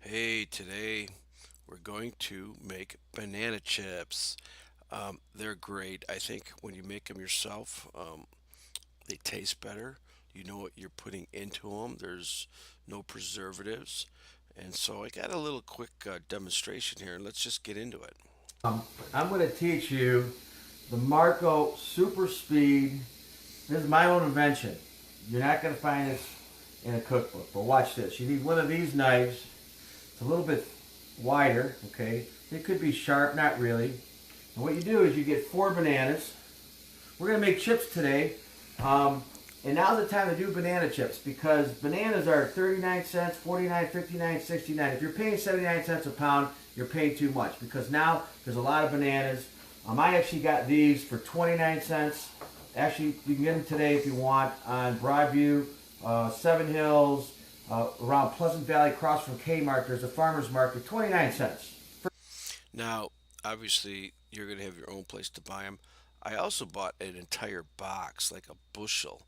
Hey, today we're going to make banana chips. They're great. I think when you make them yourself, they taste better. You know what you're putting into them. There's no preservatives. And so I got a little quick demonstration here, and let's just get into it. I'm going to teach you the Marco Super Speed. This is my own invention. You're not going to find this in a cookbook, but watch this. You need one of these knives. It's a little bit wider, okay? It could be sharp, not really. And what you do is you get 4 bananas. We're going to make chips today. And now's the time to do banana chips because bananas are 39 cents, 49, 59, 69. If you're paying 79 cents a pound, you're paying too much because now there's a lot of bananas. I actually got these for 29 cents. Actually, you can get them today if you want on Broadview, Seven Hills, around Pleasant Valley, across from Kmart. There's a farmer's market, 29 cents. Now, obviously, you're going to have your own place to buy them. I also bought an entire box, like a bushel,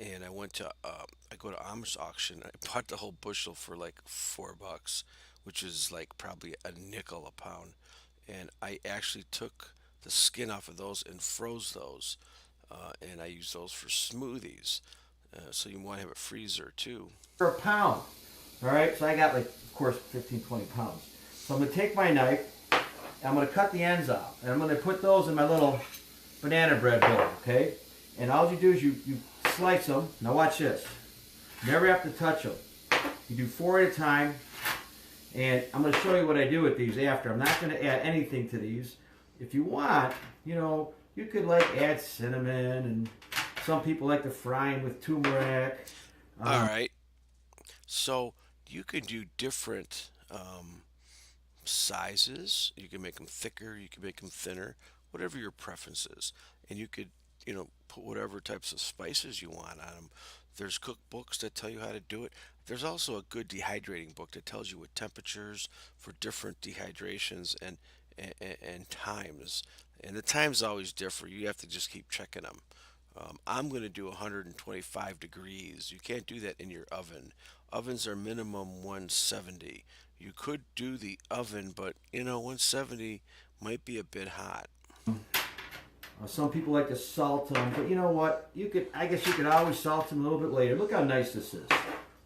and I go to Amish auction. I bought the whole bushel for like $4, which is like probably a nickel a pound. And I actually took the skin off of those and froze those, and I use those for smoothies. So you want to have a freezer too. For a pound. All right, so I got like, of course, 15, 20 pounds. So I'm going to take my knife, and I'm going to cut the ends off, and I'm going to put those in my little banana bread bowl, okay? And all you do is you slice them. Now watch this. Never have to touch them. You do 4 at a time, and I'm going to show you what I do with these after. I'm not going to add anything to these. If you want, you could like add cinnamon, and some people like to fry them with turmeric. All right. So you can do different sizes. You can make them thicker. You can make them thinner. Whatever your preference is, and you could, put whatever types of spices you want on them. There's cookbooks that tell you how to do it. There's also a good dehydrating book that tells you what temperatures for different dehydrations and times. And the times always differ. You have to just keep checking them. I'm going to do 125 degrees. You can't do that in your oven. Ovens are minimum 170. You could do the oven, but 170 might be a bit hot. Some people like to salt them, but you know what? I guess you could always salt them a little bit later. Look how nice this is.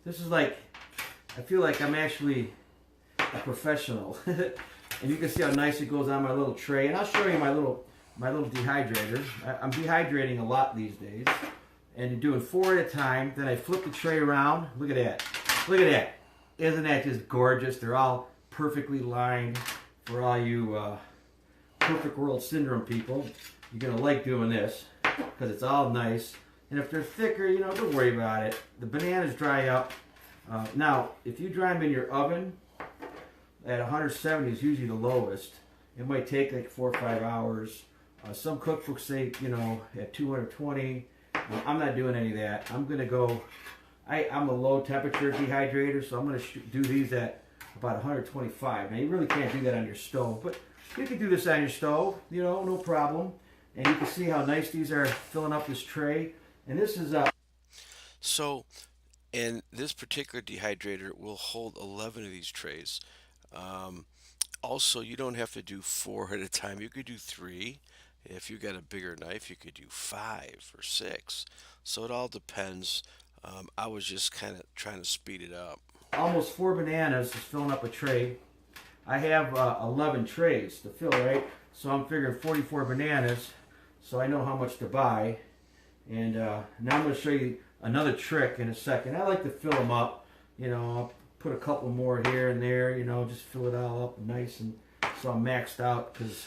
This is like, I feel like I'm actually a professional. And you can see how nice it goes on my little tray. And I'll show you my little dehydrator. I'm dehydrating a lot these days. And you're doing 4 at a time. Then I flip the tray around. Look at that. Look at that. Isn't that just gorgeous? They're all perfectly lined for all you perfect world syndrome people. You're going to like doing this because it's all nice. And if they're thicker, don't worry about it. The bananas dry up. Now, if you dry them in your oven, at 170 is usually the lowest. It might take like 4 or 5 hours. Some cookbooks say, at 220. I'm not doing any of that. I'm going to go, I'm a low temperature dehydrator, so I'm going to do these at about 125. Now, you really can't do that on your stove, but you can do this on your stove, no problem. And you can see how nice these are filling up this tray. And this is So, and this particular dehydrator will hold 11 of these trays. Um, Also, you don't have to do 4 at a time. You could do 3. If you got a bigger knife, you could do 5 or 6. So it all depends. I was just kind of trying to speed it up. almost 4 bananas is filling up a tray. I have 11 trays to fill, right? So I'm figuring 44 bananas, so I know how much to buy. And now I'm going to show you another trick in a second. I like to fill them up. I'll put a couple more here and there, just fill it all up nice. And so I'm maxed out because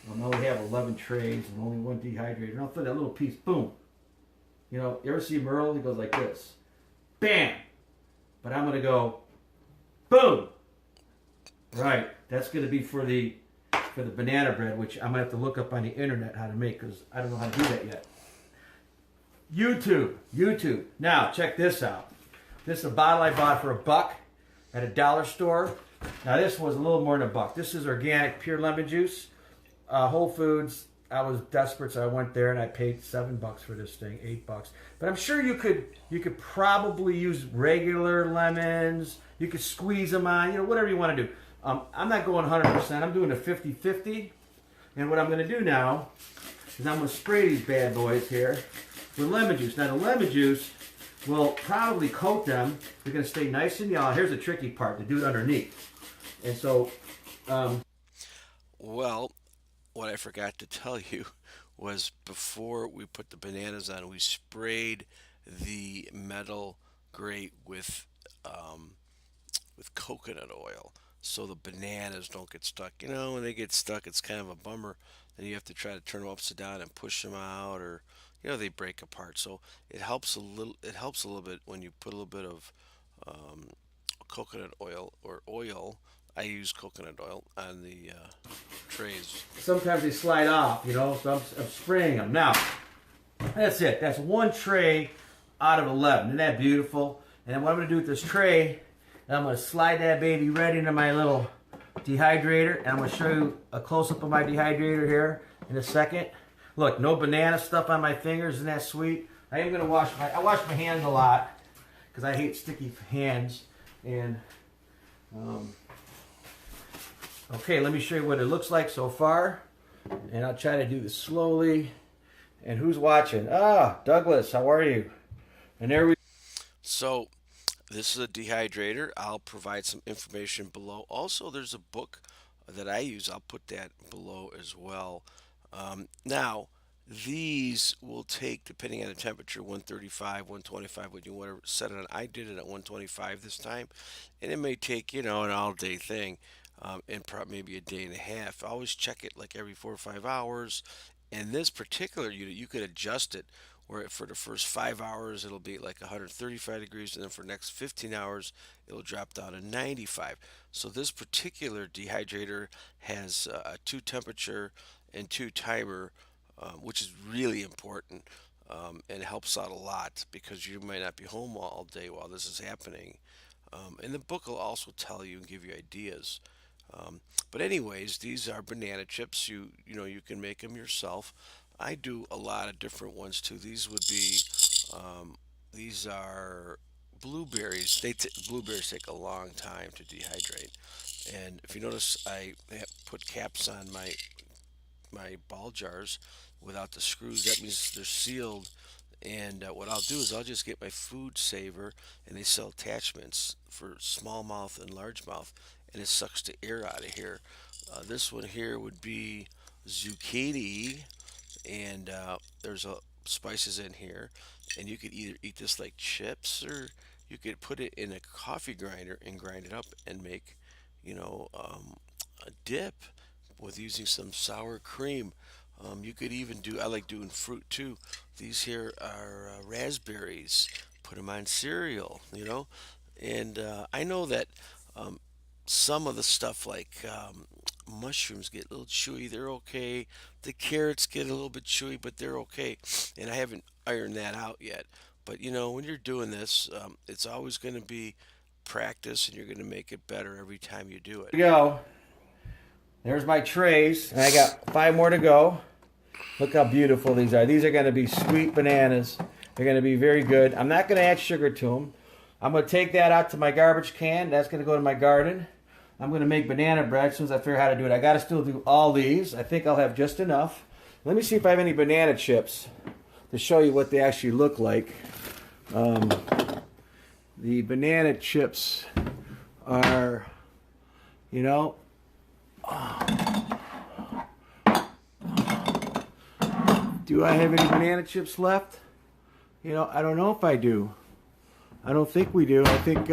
I only have 11 trays and only one dehydrator. And I'll fill that little piece, boom. You ever see Merle? He goes like this. Bam! But I'm going to go, boom! Right, that's going to be for the banana bread, which I'm going to have to look up on the internet how to make because I don't know how to do that yet. YouTube. Now, check this out. This is a bottle I bought for $1 at a dollar store. Now, this was a little more than $1. This is organic pure lemon juice. Whole Foods, I was desperate, so I went there and I paid $7 for this thing, $8. But I'm sure you could probably use regular lemons. You could squeeze them on, whatever you want to do. I'm not going 100%. I'm doing a 50-50. And what I'm going to do now is I'm going to spray these bad boys here with lemon juice. Now the lemon juice will probably coat them. They're going to stay nice and yellow. Here's the tricky part, to do it underneath. And so, Well, what I forgot to tell you was before we put the bananas on, we sprayed the metal grate with coconut oil so the bananas don't get stuck. When they get stuck, it's kind of a bummer. Then you have to try to turn them upside down and push them out, or they break apart. So it helps a little. It helps a little bit when you put a little bit of um, coconut oil or oil. I use coconut oil on the trays. sometimes they slide off, so I'm spraying them. Now, that's it. That's one tray out of 11. Isn't that beautiful? And then what I'm going to do with this tray, I'm going to slide that baby right into my little dehydrator. And I'm going to show you a close-up of my dehydrator here in a second. Look, no banana stuff on my fingers. Isn't that sweet? I am going to wash my hands a lot because I hate sticky hands. And, okay, let me show you what it looks like so far. And I'll try to do this slowly. And who's watching? Douglas, how are you? And there we So this is a dehydrator. I'll provide some information below. Also, there's a book that I use. I'll put that below as well. Now, these will take, depending on the temperature, 135, 125, when you want to set it on. I did it at 125 this time, and it may take, an all-day thing, and probably maybe a day and a half. I always check it like every 4 or 5 hours. And this particular unit, you could adjust it where for the first 5 hours it'll be like 135 degrees, and then for the next 15 hours it'll drop down to 95. So this particular dehydrator has a two temperature and two timer, which is really important, and helps out a lot because you might not be home all day while this is happening. And the book will also tell you and give you ideas. But anyways, these are banana chips. You can make them yourself. I do a lot of different ones too. These are blueberries. Blueberries take a long time to dehydrate. And if you notice, I have put caps on my ball jars without the screws. That means they're sealed. And what I'll do is I'll just get my food saver, and they sell attachments for smallmouth and largemouth, and it sucks the air out of here. This one here would be zucchini, and there's spices in here, and you could either eat this like chips, or you could put it in a coffee grinder and grind it up and make, a dip with using some sour cream. You could even do, I like doing fruit too. These here are raspberries. Put them on cereal, And I know that some of the stuff like mushrooms get a little chewy. They're okay. The carrots get a little bit chewy, but they're okay. And I haven't ironed that out yet. But when you're doing this, it's always going to be practice, and you're going to make it better every time you do it. Here we go. There's my trays, and I got 5 more to go. Look how beautiful these are. These are going to be sweet bananas. They're going to be very good. I'm not going to add sugar to them. I'm going to take that out to my garbage can. That's going to go to my garden. I'm going to make banana bread as soon as I figure out how to do it. I got to still do all these. I think I'll have just enough. Let me see if I have any banana chips to show you what they actually look like. The banana chips are, do I have any banana chips left? I don't know if I do. I don't think we do. I think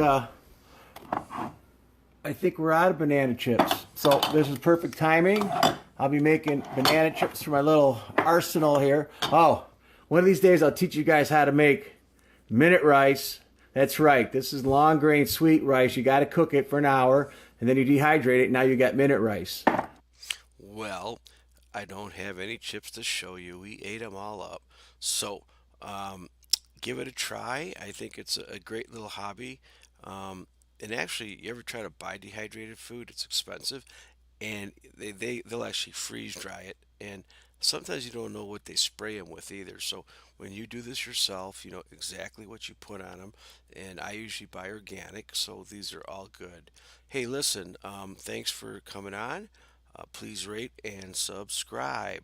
we're out of banana chips. So this is perfect timing. I'll be making banana chips for my little arsenal here. Oh, one of these days I'll teach you guys how to make minute rice. That's right. This is long grain sweet rice. You got to cook it for an hour, and then you dehydrate it. Now you got minute rice. Well, I don't have any chips to show you. We ate them all up. So, give it a try. I think it's a great little hobby. And actually, you ever try to buy dehydrated food? It's expensive, and they'll actually freeze dry it. And Sometimes you don't know what they spray them with either. So when you do this yourself, you know exactly what you put on them. And I usually buy organic, so these are all good. Hey, listen, thanks for coming on. Please rate and subscribe.